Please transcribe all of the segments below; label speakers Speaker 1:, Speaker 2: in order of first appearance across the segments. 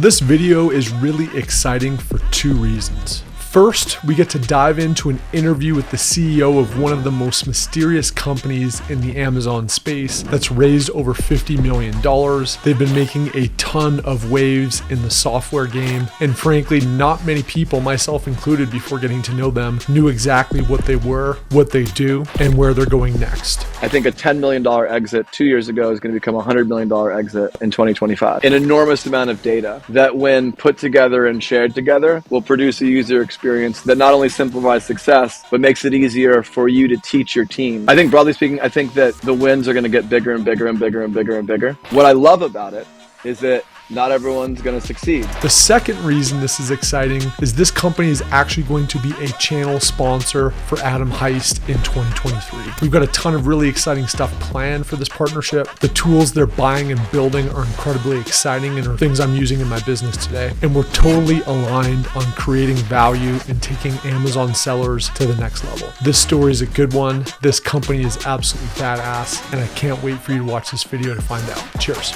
Speaker 1: This video is really exciting for two reasons. First, we get to dive into an interview with the CEO of one of the most mysterious companies in the Amazon space that's raised over $50 million. They've been making a ton of waves in the software game, and frankly, not many people, myself included, before getting to know them, knew exactly what they were, what they do, and where they're going next.
Speaker 2: I think a $10 million exit 2 years ago is going to become a $100 million exit in 2025. An enormous amount of data that, when put together and shared together, will produce a user experience that not only simplifies success, but makes it easier for you to teach your team. I think, broadly speaking, I think that the wins are going to get bigger and bigger and bigger and bigger and bigger. What I love about it is that not everyone's going to succeed.
Speaker 1: The second reason this is exciting is this company is actually going to be a channel sponsor for Adam Heist in 2023. We've got a ton of really exciting stuff planned for this partnership. The tools they're buying and building are incredibly exciting and are things I'm using in my business today. And we're totally aligned on creating value and taking Amazon sellers to the next level. This story is a good one. This company is absolutely badass, and I can't wait for you to watch this video to find out. Cheers.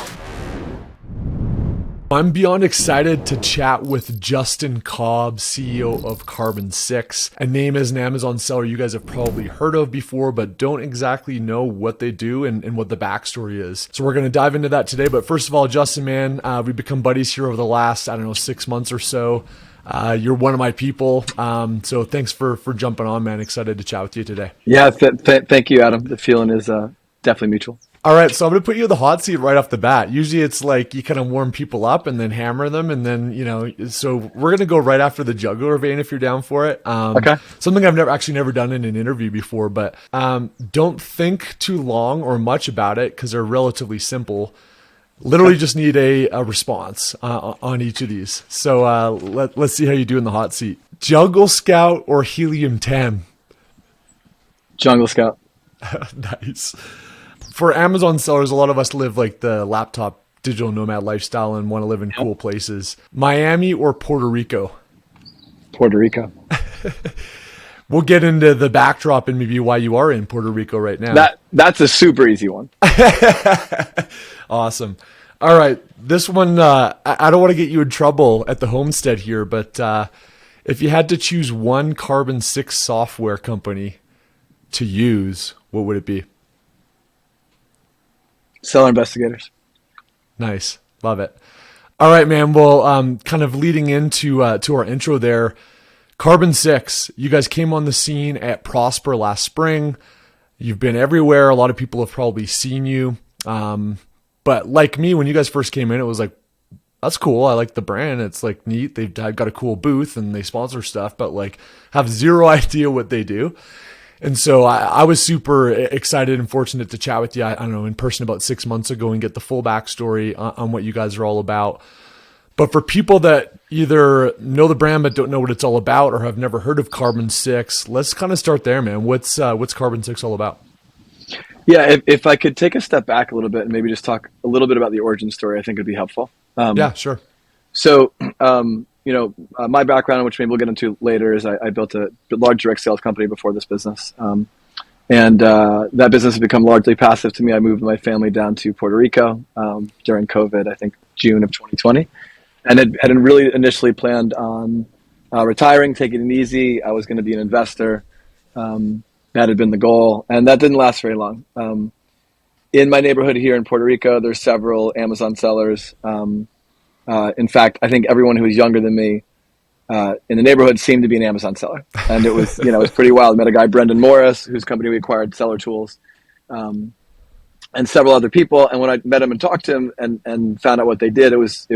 Speaker 1: I'm beyond excited to chat with Justin Cobb, CEO of Carbon6, a name as an Amazon seller you guys have probably heard of before, but don't exactly know what they do and what the backstory is. So we're going to dive into that today. But first of all, Justin, man, we've become buddies here over the last, 6 months or so. You're one of my people. So thanks for jumping on, man. Excited to chat with you today.
Speaker 2: Yeah, thank you, Adam. The feeling is definitely mutual.
Speaker 1: All right, so I'm going to put you in the hot seat right off the bat. Usually it's like you kind of warm people up and then hammer them. And then, so we're going to go right after the jugular vein if you're down for it.
Speaker 2: Okay.
Speaker 1: Something I've never done in an interview before, but don't think too long or much about it because they're relatively simple. Literally just need a response on each of these. So let's see how you do in the hot seat. Jungle Scout or Helium 10?
Speaker 2: Jungle Scout.
Speaker 1: Nice. For Amazon sellers, a lot of us live like the laptop digital nomad lifestyle and want to live in cool places. Miami or Puerto Rico?
Speaker 2: Puerto Rico.
Speaker 1: We'll get into the backdrop and maybe why you are in Puerto Rico right now.
Speaker 2: That's a super easy one.
Speaker 1: Awesome. All right. This one, I don't want to get you in trouble at the homestead here, but if you had to choose one Carbon6 software company to use, what would it be?
Speaker 2: Seller Investigators.
Speaker 1: Nice. Love it. All right, man. Well, kind of leading into to our intro there, Carbon6, you guys came on the scene at Prosper last spring. You've been everywhere. A lot of people have probably seen you. But like me, when you guys first came in, it was like, that's cool. I like the brand. It's like neat. They've got a cool booth and they sponsor stuff, but like have zero idea what they do. And so I was super excited and fortunate to chat with you, I don't know, in person about 6 months ago and get the full backstory on what you guys are all about. But for people that either know the brand but don't know what it's all about or have never heard of Carbon6, let's kind of start there, man. What's Carbon6 all about?
Speaker 2: Yeah, if I could take a step back a little bit and maybe just talk a little bit about the origin story, I think it'd be helpful.
Speaker 1: Yeah, sure.
Speaker 2: So, my background, which maybe we'll get into later, is I built a large direct sales company before this business. And that business has become largely passive to me. I moved my family down to Puerto Rico during COVID, I think June of 2020. And had really initially planned on retiring, taking it easy. I was going to be an investor. That had been the goal. And that didn't last very long. In my neighborhood here in Puerto Rico, there's several Amazon sellers. In fact, I think everyone who was younger than me in the neighborhood seemed to be an Amazon seller. And it was, it was pretty wild. I met a guy, Brendan Morris, whose company we acquired, Seller Tools, and several other people. And when I met him and talked to him and found out what they did, it was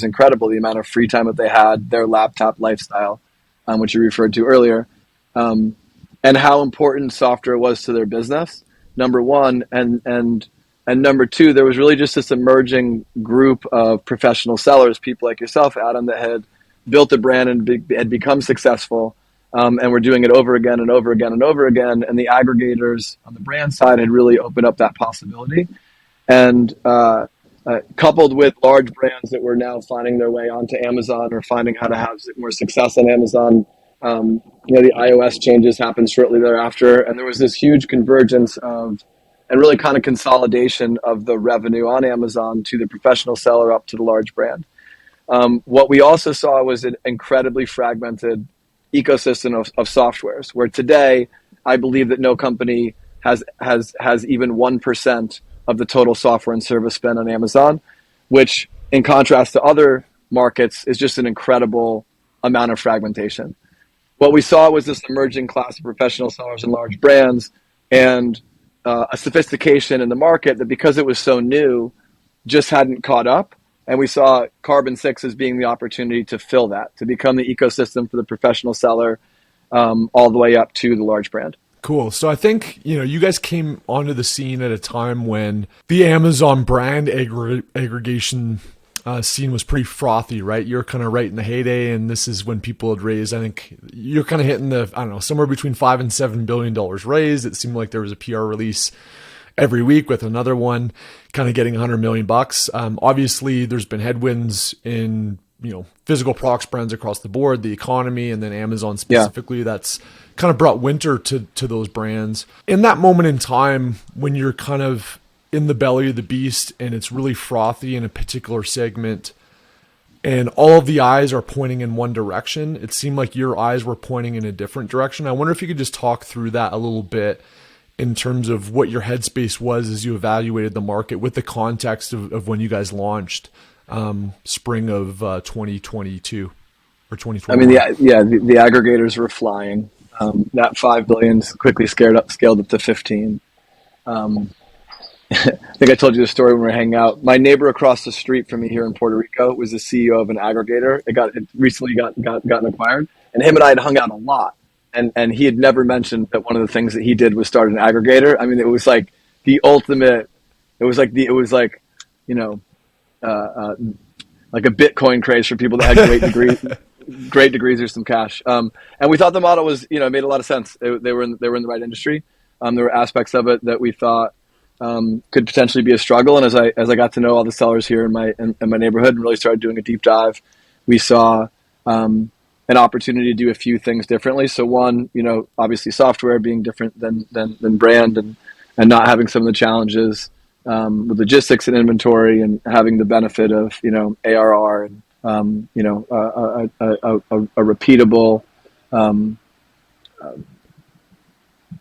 Speaker 2: incredible, the amount of free time that they had, their laptop lifestyle, which you referred to earlier, and how important software was to their business, number one. And number two, there was really just this emerging group of professional sellers, people like yourself, Adam, that had built a brand and had become successful, and were doing it over again and over again and over again. And the aggregators on the brand side had really opened up that possibility. And coupled with large brands that were now finding their way onto Amazon or finding how to have more success on Amazon, the iOS changes happened shortly thereafter. And there was this huge convergence of and really kind of consolidation of the revenue on Amazon to the professional seller up to the large brand. What we also saw was an incredibly fragmented ecosystem of softwares, where today I believe that no company has even 1% of the total software and service spend on Amazon, which in contrast to other markets is just an incredible amount of fragmentation. What we saw was this emerging class of professional sellers and large brands, and a sophistication in the market that, because it was so new, just hadn't caught up. And we saw Carbon6 as being the opportunity to fill that, to become the ecosystem for the professional seller, all the way up to the large brand.
Speaker 1: Cool. So I think, you guys came onto the scene at a time when the Amazon brand aggregation scene was pretty frothy, right? You're kind of right in the heyday, and this is when people had raised, I think you're kind of hitting the, I don't know, somewhere between $5 and $7 billion raised. It seemed like there was a PR release every week with another one kind of getting $100 million bucks. Obviously there's been headwinds in, physical products brands across the board, the economy, and then Amazon specifically. That's kind of brought winter to those brands. In that moment in time, when you're kind of in the belly of the beast and it's really frothy in a particular segment and all of the eyes are pointing in one direction, it seemed like your eyes were pointing in a different direction. I wonder if you could just talk through that a little bit in terms of what your headspace was as you evaluated the market with the context of when you guys launched spring of 2022 or 2021.
Speaker 2: I mean, the aggregators were flying. That 5 billion quickly scaled up to 15. I think I told you the story when we were hanging out. My neighbor across the street from me here in Puerto Rico was the CEO of an aggregator. It recently gotten acquired, and him and I had hung out a lot. And he had never mentioned that one of the things that he did was start an aggregator. I mean, it was like the ultimate. It was like like a Bitcoin craze for people that had great degrees or some cash. And we thought the model was, made a lot of sense. They were in the right industry. There were aspects of it that we thought could potentially be a struggle. And as I got to know all the sellers here in my neighborhood and really started doing a deep dive, we saw an opportunity to do a few things differently. So one, obviously software being different than brand, and not having some of the challenges with logistics and inventory, and having the benefit of ARR and a repeatable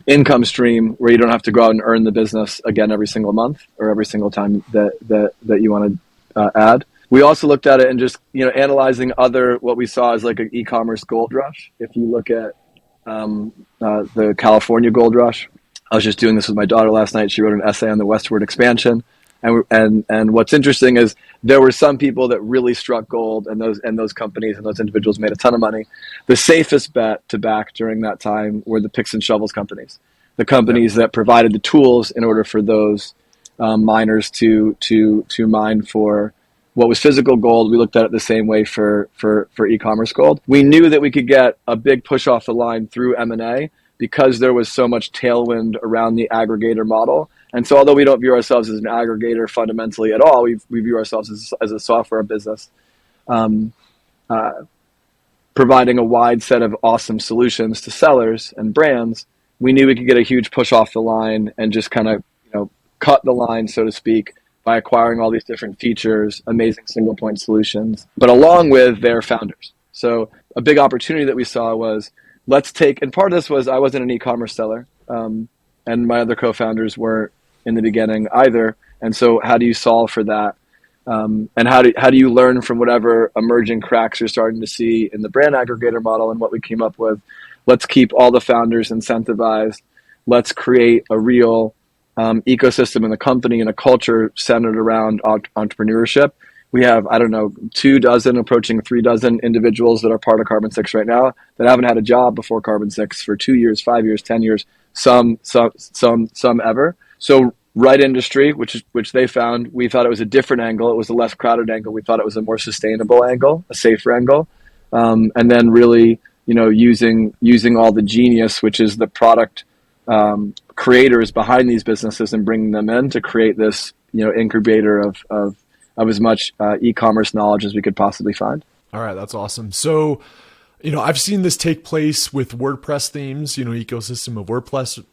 Speaker 2: income stream where you don't have to go out and earn the business again every single month or every single time that you want to add. We also looked at it and just, analyzing what we saw as like an e-commerce gold rush. If you look at the California gold rush, I was just doing this with my daughter last night. She wrote an essay on the westward expansion. And what's interesting is there were some people that really struck gold, and those companies and those individuals made a ton of money. The safest bet to back during that time were the picks and shovels companies, the companies that provided the tools in order for those miners to mine for what was physical gold. We looked at it the same way for e-commerce gold. We knew that we could get a big push off the line through M&A because there was so much tailwind around the aggregator model. And so although we don't view ourselves as an aggregator fundamentally at all, we view ourselves as a software business, providing a wide set of awesome solutions to sellers and brands. We knew we could get a huge push off the line and just kind of cut the line, so to speak, by acquiring all these different features, amazing single point solutions, but along with their founders. So a big opportunity that we saw was, and part of this was I wasn't an e-commerce seller, and my other co-founders weren't in the beginning either. And so how do you solve for that? And how do you learn from whatever emerging cracks you're starting to see in the brand aggregator model? And what we came up with, let's keep all the founders incentivized. Let's create a real ecosystem in the company and a culture centered around entrepreneurship. We have, 24 approaching 36 individuals that are part of Carbon6 right now that haven't had a job before Carbon6 for 2 years, 5 years, 10 years, some ever. So right industry, which they found, we thought it was a different angle. It was a less crowded angle. We thought it was a more sustainable angle, a safer angle. And then really, using all the genius, which is the product creators behind these businesses, and bringing them in to create this, incubator of as much e-commerce knowledge as we could possibly find.
Speaker 1: All right, that's awesome. So, I've seen this take place with WordPress themes, ecosystem of WordPress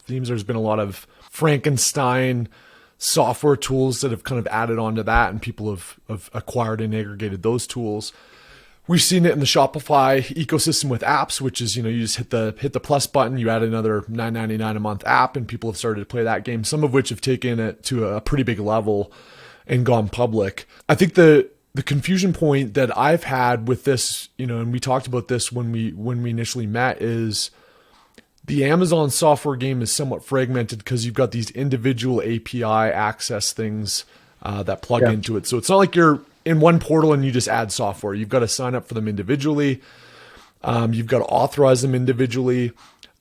Speaker 1: themes. There's been a lot of Frankenstein software tools that have kind of added on to that, and people have acquired and aggregated those tools. We've seen it in the Shopify ecosystem with apps, which is, you just hit the plus button, you add another $9.99 a month app, and people have started to play that game, some of which have taken it to a pretty big level and gone public. I think the confusion point that I've had with this, and we talked about this when we initially met, is the Amazon software game is somewhat fragmented because you've got these individual API access things that plug into it. So it's not like you're in one portal and you just add software. You've got to sign up for them individually. You've got to authorize them individually.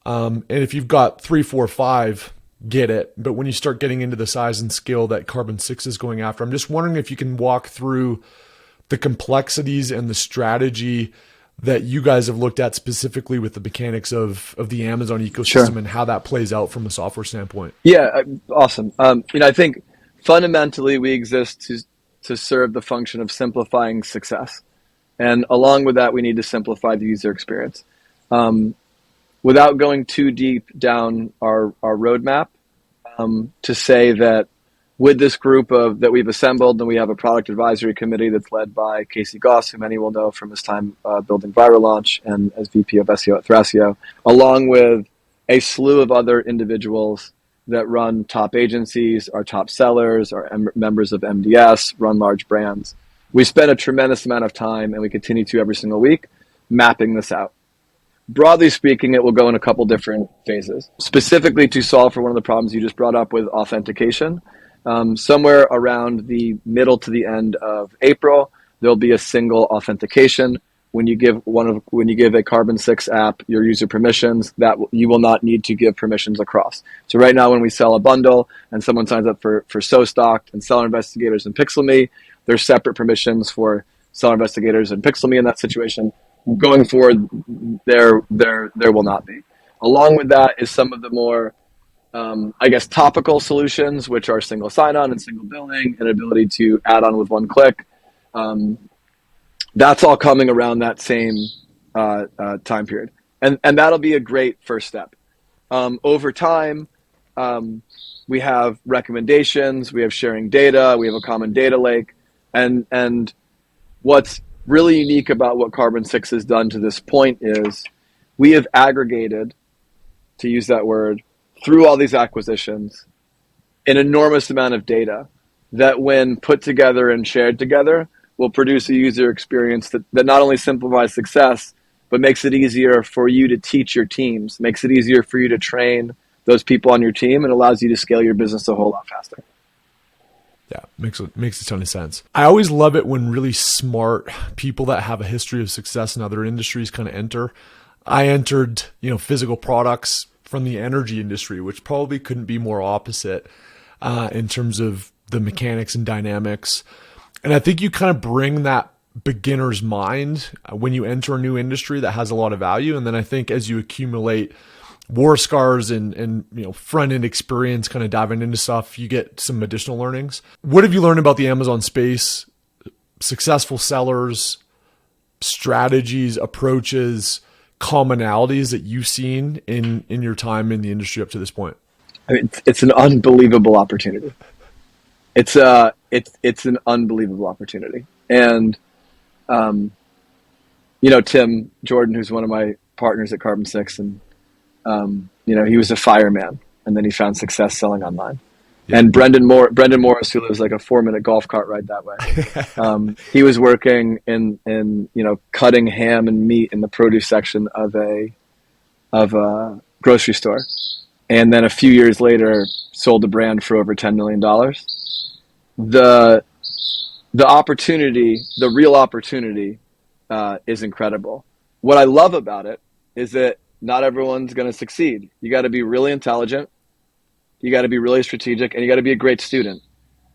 Speaker 1: And if you've got 3, 4, 5, get it. But when you start getting into the size and scale that Carbon6 is going after, I'm just wondering if you can walk through the complexities and the strategy that you guys have looked at specifically with the mechanics of the Amazon ecosystem and how that plays out from a software standpoint.
Speaker 2: Yeah, awesome. I think fundamentally we exist to serve the function of simplifying success. And along with that, we need to simplify the user experience. Without going too deep down our roadmap, to say that with this group that we've assembled, and we have a product advisory committee that's led by Casey Goss, who many will know from his time building Viral Launch and as VP of SEO at Thrasio, along with a slew of other individuals that run top agencies, are top sellers, are members of MDS, run large brands. We spend a tremendous amount of time, and we continue to every single week, mapping this out. Broadly speaking, it will go in a couple different phases, specifically to solve for one of the problems you just brought up with authentication. Somewhere around the middle to the end of April, there'll be a single authentication. When you give a Carbon6 app your user permissions, that you will not need to give permissions across. So right now, when we sell a bundle and someone signs up for SoStocked and Seller Investigators and PixelMe, there's separate permissions for Seller Investigators and PixelMe in that situation. Going forward, there will not be. Along with that is some of the more topical solutions, which are single sign-on and single billing and ability to add on with one click. That's all coming around that same time period. And that'll be a great first step. Over time, we have recommendations, we have sharing data, we have a common data lake. And what's really unique about what Carbon6 has done to this point is we have aggregated, to use that word, through all these acquisitions, an enormous amount of data that when put together and shared together will produce a user experience that not only simplifies success, but makes it easier for you to teach your teams, makes it easier for you to train those people on your team, and allows you to scale your business a whole lot faster.
Speaker 1: Yeah, makes a ton of sense. I always love it when really smart people that have a history of success in other industries kind of enter. I entered, physical products from the energy industry, which probably couldn't be more opposite in terms of the mechanics and dynamics. And I think you kind of bring that beginner's mind when you enter a new industry that has a lot of value. And then I think as you accumulate war scars and front end experience, kind of diving into stuff, you get some additional learnings. What have you learned about the Amazon space, successful sellers, strategies, approaches, commonalities that you've seen in your time in the industry up to this point?
Speaker 2: I mean, it's an unbelievable opportunity. It's an unbelievable opportunity. And, Tim Jordan, who's one of my partners at Carbon6, and, he was a fireman, and then he found success selling online. Yeah. And Brendan Morris, who lives like a 4-minute golf cart ride that way. He was working in cutting ham and meat in the produce section of a grocery store. And then a few years later sold a brand for over $10 million. The opportunity, the real opportunity, is incredible. What I love about it is that not everyone's going to succeed. You got to be really intelligent, you got to be really strategic, and you got to be a great student.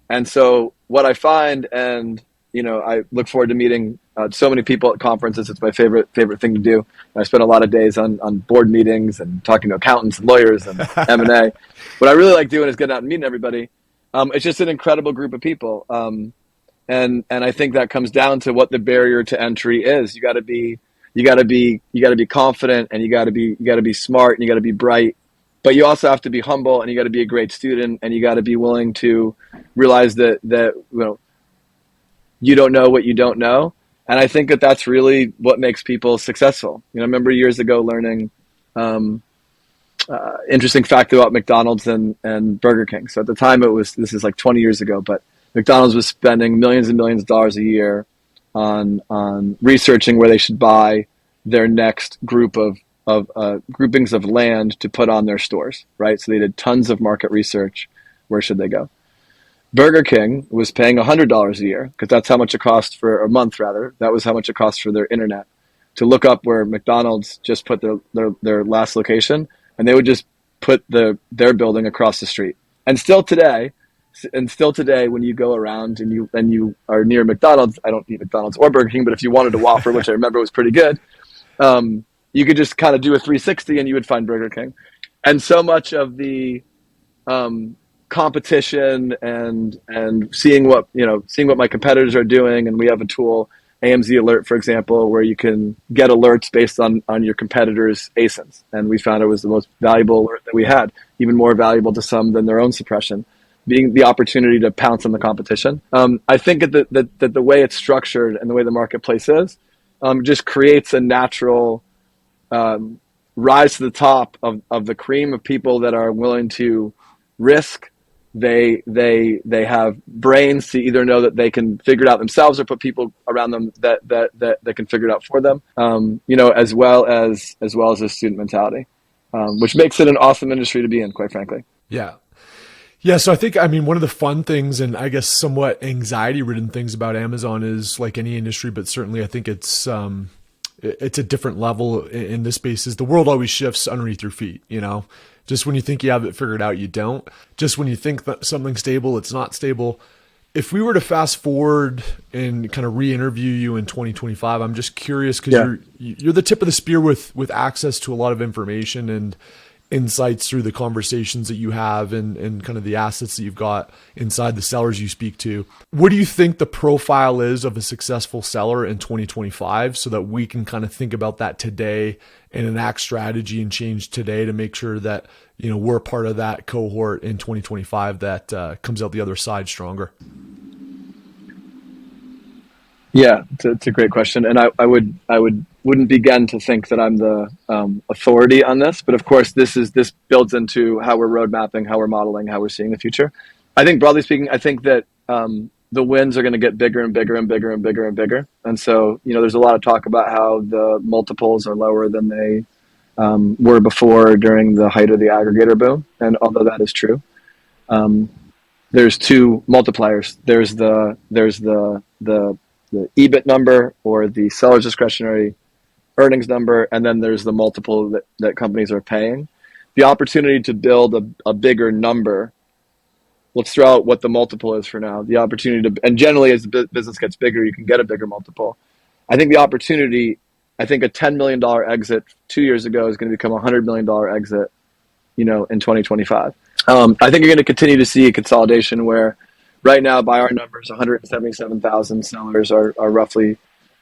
Speaker 2: And so what I find, and I look forward to meeting so many people at conferences. It's my favorite thing to do. I spend a lot of days on board meetings and talking to accountants and lawyers and M&A. What I really like doing is getting out and meeting everybody. It's just an incredible group of people. And I think that comes down to what the barrier to entry is. You got to be confident, and you got to be smart, and you got to be bright, but you also have to be humble, and you got to be a great student, and you got to be willing to realize that you don't know what you don't know. And I think that that's really what makes people successful. I remember years ago learning um, interesting fact about McDonald's and Burger King. So at the time, this is like 20 years ago, but McDonald's was spending millions and millions of dollars a year on researching where they should buy their next group of groupings of land to put on their stores, right? So they did tons of market research. Where should they go? Burger King was paying $100 a year because that's how much it cost for a month, rather. That was how much it cost for their internet to look up where McDonald's just put their last location, and they would just put their building across the street. And still today, when you go around and you are near McDonald's, I don't eat McDonald's or Burger King, but if you wanted a Whopper, which I remember was pretty good, you could just kind of do a 360 and you would find Burger King. And so much of the um, competition and seeing what my competitors are doing, and we have a tool, AMZ Alert, for example, where you can get alerts based on your competitors' ASINs, and we found it was the most valuable alert that we had, even more valuable to some than their own suppression, being the opportunity to pounce on the competition. I think that the way it's structured and the way the marketplace is just creates a natural um, rise to the top of the cream of people that are willing to risk. They have brains to either know that they can figure it out themselves or put people around them that can figure it out for them. As well as a student mentality, which makes it an awesome industry to be in, quite frankly.
Speaker 1: Yeah. Yeah, so I mean, one of the fun things and I guess somewhat anxiety-ridden things about Amazon is like any industry, but certainly I think it's a different level in this space is the world always shifts underneath your feet, you know? Just when you think you have it figured out, you don't. Just when you think that something's stable, it's not stable. If we were to fast forward and kind of re-interview you in 2025, I'm just curious because you're the tip of the spear with access to a lot of information and insights through the conversations that you have and kind of the assets that you've got inside the sellers you speak to. What do you think the profile is of a successful seller in 2025 so that we can kind of think about that today and enact strategy and change today to make sure that, you know, we're part of that cohort in 2025 that comes out the other side stronger?
Speaker 2: Yeah, it's a great question, and I wouldn't begin to think that I'm the authority on this, but of course this builds into how we're road mapping, how we're modeling, how we're seeing the future. I think broadly speaking, I think that the wins are going to get bigger and bigger and bigger and bigger and bigger, and so there's a lot of talk about how the multiples are lower than they were before during the height of the aggregator boom, and although that is true, um, there's two multipliers. There's the EBIT number or the seller's discretionary earnings number, and then there's the multiple that companies are paying. The opportunity to build a bigger number, let's throw out what the multiple is for now. The opportunity to, and generally as the business gets bigger, you can get a bigger multiple. I think a $10 million exit 2 years ago is going to become a $100 million exit, in 2025. I think you're going to continue to see a consolidation where right now, by our numbers, 177,000 sellers are roughly,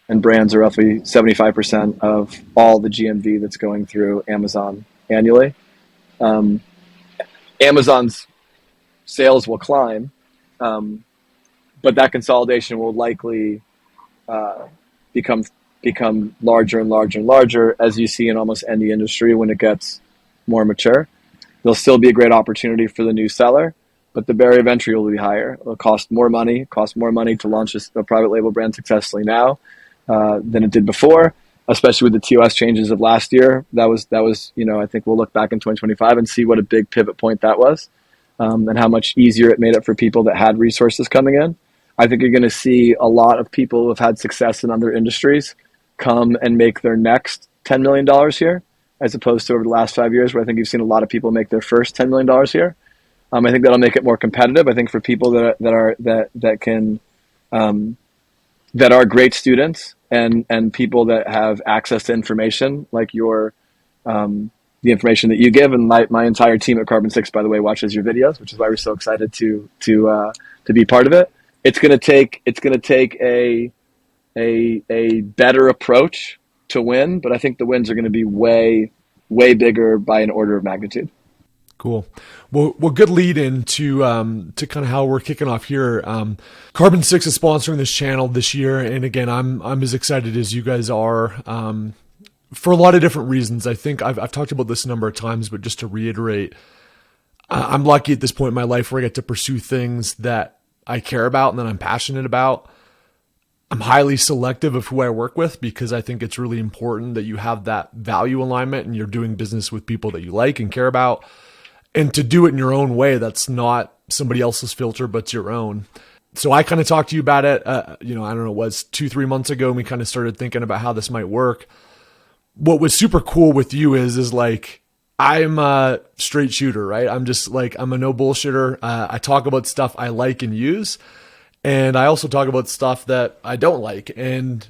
Speaker 2: and brands are roughly 75% of all the GMV that's going through Amazon annually. Um, Amazon's sales will climb, um, but that consolidation will likely uh, become become larger and larger and larger, as you see in almost any industry when it gets more mature. There'll still be a great opportunity for the new seller, but the barrier of entry will be higher. It'll cost more money. To launch a private label brand successfully now than it did before, especially with the TOS changes of last year. That was I think we'll look back in 2025 and see what a big pivot point that was, and how much easier it made it for people that had resources coming in. I think you're going to see a lot of people who have had success in other industries come and make their next $10 million here, as opposed to over the last 5 years, where I think you've seen a lot of people make their first $10 million here. I think that'll make it more competitive. I think for people that are great students and people that have access to information like the information that you give, and my entire team at Carbon6, by the way, watches your videos, which is why we're so excited to be part of it. It's gonna take a better approach to win, but I think the wins are going to be way bigger by an order of magnitude.
Speaker 1: Cool. Well, good lead in to kind of how we're kicking off here. Carbon6 is sponsoring this channel this year, and again, I'm as excited as you guys are. For a lot of different reasons. I think I've talked about this a number of times, but just to reiterate, I'm lucky at this point in my life where I get to pursue things that I care about and that I'm passionate about. I'm highly selective of who I work with because I think it's really important that you have that value alignment and you're doing business with people that you like and care about. And to do it in your own way, that's not somebody else's filter, but it's your own. So I kind of talked to you about it, I don't know, it was 2-3 months ago, and we kind of started thinking about how this might work. What was super cool with you is like, I'm a straight shooter, right? I'm just like, I'm a no bullshitter. I talk about stuff I like and use. And I also talk about stuff that I don't like. And,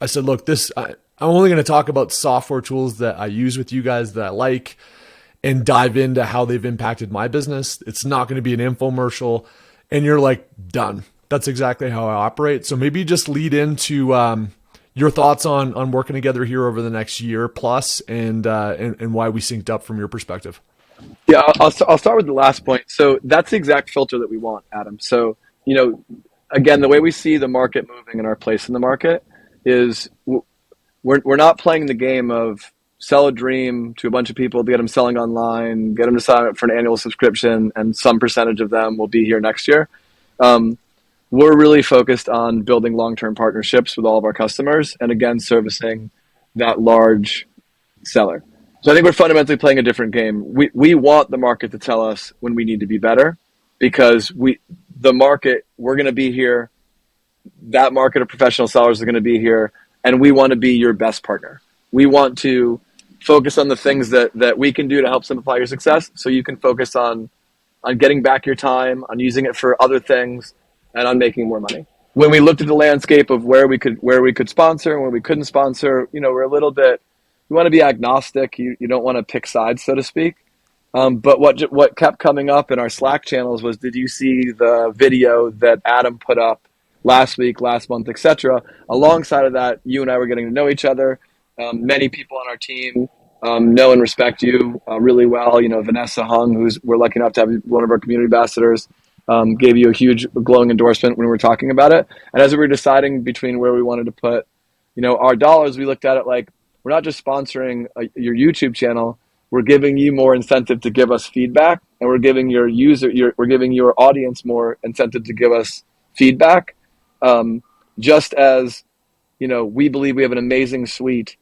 Speaker 1: I said, look, I'm only going to talk about software tools that I use with you guys that I like and dive into how they've impacted my business. It's not going to be an infomercial. And you're like, done. That's exactly how I operate. So maybe just lead into your thoughts on working together here over the next year plus and why we synced up from your perspective.
Speaker 2: Yeah, I'll start with the last point. So that's the exact filter that we want, Adam. So, again, the way we see the market moving and our place in the market is we're not playing the game of sell a dream to a bunch of people to get them selling online, get them to sign up for an annual subscription, and some percentage of them will be here next year. We're really focused on building long-term partnerships with all of our customers and, again, servicing that large seller. So I think we're fundamentally playing a different game. We want the market to tell us when we need to be better because the market, we're going to be here. That market of professional sellers are going to be here, and we want to be your best partner. We want to focus on the things that we can do to help simplify your success so you can focus on getting back your time, on using it for other things, and on making more money. When we looked at the landscape of where we could sponsor and where we couldn't sponsor, we're a little bit, you want to be agnostic. You don't want to pick sides, so to speak. But what kept coming up in our Slack channels was, did you see the video that Adam put up last week, last month, etc.? Alongside of that, you and I were getting to know each other. Many people on our team know and respect you really well. Vanessa Hung, we're lucky enough to have one of our community ambassadors, gave you a huge glowing endorsement when we were talking about it. And as we were deciding between where we wanted to put, our dollars, we looked at it like, we're not just sponsoring your YouTube channel. We're giving you more incentive to give us feedback, and we're giving your audience more incentive to give us feedback. Just as, we believe we have an amazing suite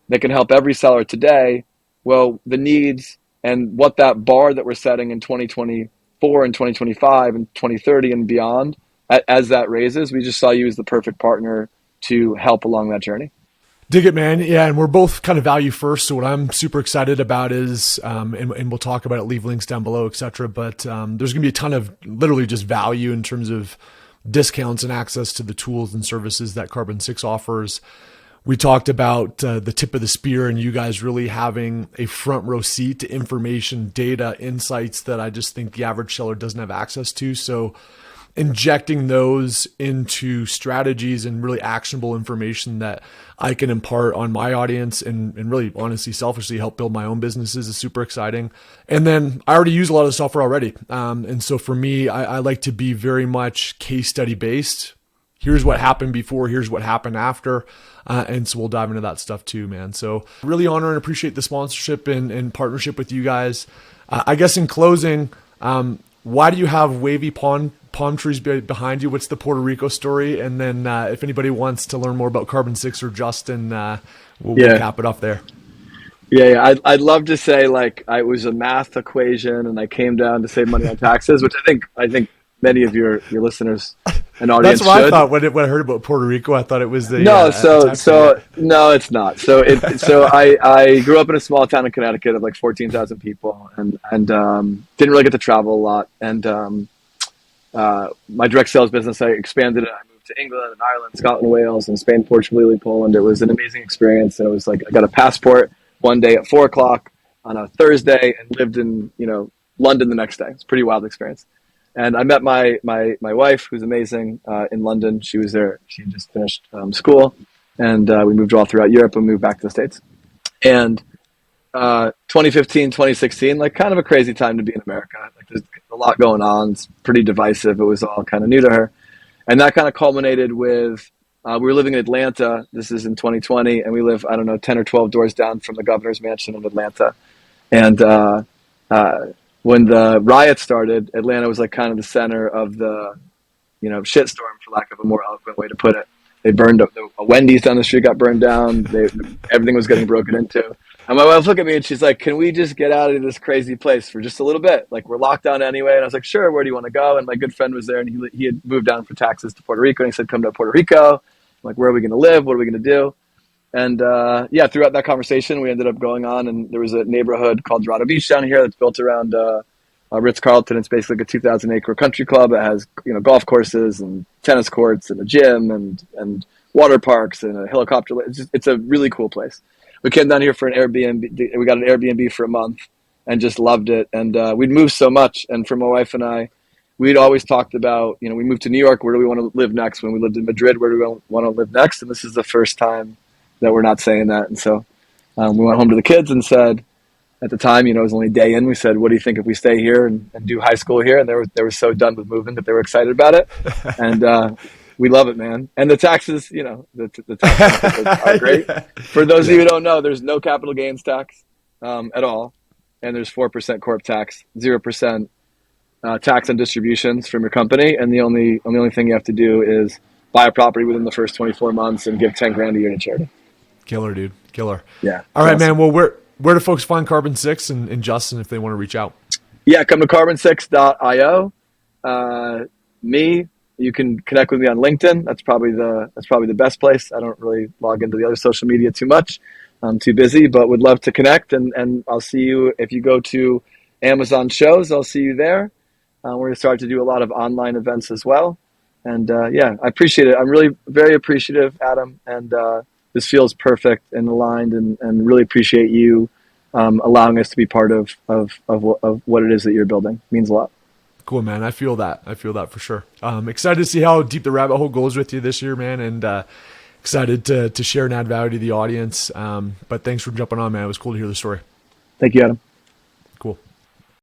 Speaker 2: that can help every seller today. Well, the needs and what that bar that we're setting in 2024 and 2025 and 2030 and beyond, as that raises, we just saw you as the perfect partner to help along that journey.
Speaker 1: Dig it, man. Yeah, and we're both kind of value first. So what I'm super excited about is, and we'll talk about it, leave links down below, etc. But there's going to be a ton of literally just value in terms of discounts and access to the tools and services that Carbon6 offers. We talked about the tip of the spear and you guys really having a front row seat to information, data, insights that I just think the average seller doesn't have access to. So injecting those into strategies and really actionable information that I can impart on my audience and really honestly, selfishly help build my own businesses is super exciting. And then I already use a lot of the software already. And so for me, I like to be very much case study based. Here's what happened before, here's what happened after. And so we'll dive into that stuff too, man. So really honor and appreciate the sponsorship and partnership with you guys. I guess in closing, why do you have wavy palm trees behind you? What's the Puerto Rico story? And then if anybody wants to learn more about Carbon6 or Justin, we'll cap it off there.
Speaker 2: Yeah. I'd love to say like I was a math equation and I came down to save money on taxes, which I think many of your listeners and audience
Speaker 1: That's what
Speaker 2: should.
Speaker 1: I thought when I heard about Puerto Rico. I thought it was the
Speaker 2: no. No, it's not. So I grew up in a small town in Connecticut of like 14,000 people, and didn't really get to travel a lot. And my direct sales business, I expanded it. I moved to England and Ireland, Scotland, Wales, and Spain, Portugal, Italy, Poland. It was an amazing experience, and it was like I got a passport one day at 4:00 on a Thursday and lived in London the next day. It's a pretty wild experience. And I met my wife, who's amazing, in London. She was there. She had just finished school, and we moved all throughout Europe and moved back to the States. And 2015, 2016, like kind of a crazy time to be in America. Like there's a lot going on. It's pretty divisive. It was all kind of new to her. And that kind of culminated with, we were living in Atlanta. This is in 2020. And we live, I don't know, 10 or 12 doors down from the governor's mansion in Atlanta. And uh, when the riot started, Atlanta was like kind of the center of the, shitstorm, for lack of a more eloquent way to put it. They burned up a Wendy's down the street, got burned down. Everything was getting broken into. And my wife looked at me and she's like, "Can we just get out of this crazy place for just a little bit? Like we're locked down anyway." And I was like, "Sure. Where do you want to go?" And my good friend was there, and he had moved down for taxes to Puerto Rico, and he said, "Come to Puerto Rico." I'm like, "Where are we going to live? What are we going to do?" And yeah, throughout that conversation, we ended up going on, and there was a neighborhood called Dorado Beach down here that's built around Ritz Carlton. It's basically like a 2,000-acre country club. It has golf courses and tennis courts and a gym and water parks and a helicopter. It's a really cool place. We came down here for an Airbnb. We got an Airbnb for a month and just loved it. And we'd moved so much. And for my wife and I, we'd always talked about, we moved to New York. Where do we want to live next? When we lived in Madrid, where do we want to live next? And this is the first time that we're not saying that. And so we went home to the kids and said, at the time, it was only a day in, we said, "What do you think if we stay here and do high school here?" And they were so done with moving that they were excited about it. And we love it, man. And the taxes, the taxes are great. Yeah. For those of you who don't know, there's no capital gains tax at all. And there's 4% corp tax, 0% tax on distributions from your company. And the only thing you have to do is buy a property within the first 24 months and give 10 grand a year to charity.
Speaker 1: Killer, dude. Killer.
Speaker 2: Yeah.
Speaker 1: All right, awesome. Man. Well, where do folks find Carbon6 and Justin if they want to reach out?
Speaker 2: Yeah, come to carbon6.io. You can connect with me on LinkedIn. That's probably the best place. I don't really log into the other social media too much. I'm too busy, but would love to connect. And I'll see you if you go to Amazon shows. I'll see you there. We're going to start to do a lot of online events as well. And yeah, I appreciate it. I'm really very appreciative, Adam. And this feels perfect and aligned. And really appreciate you allowing us to be part of what it is that you're building. It means a lot.
Speaker 1: Cool, man. I feel that for sure. Excited to see how deep the rabbit hole goes with you this year, man. And excited to share and add value to the audience. But thanks for jumping on, man. It was cool to hear the story.
Speaker 2: Thank you, Adam.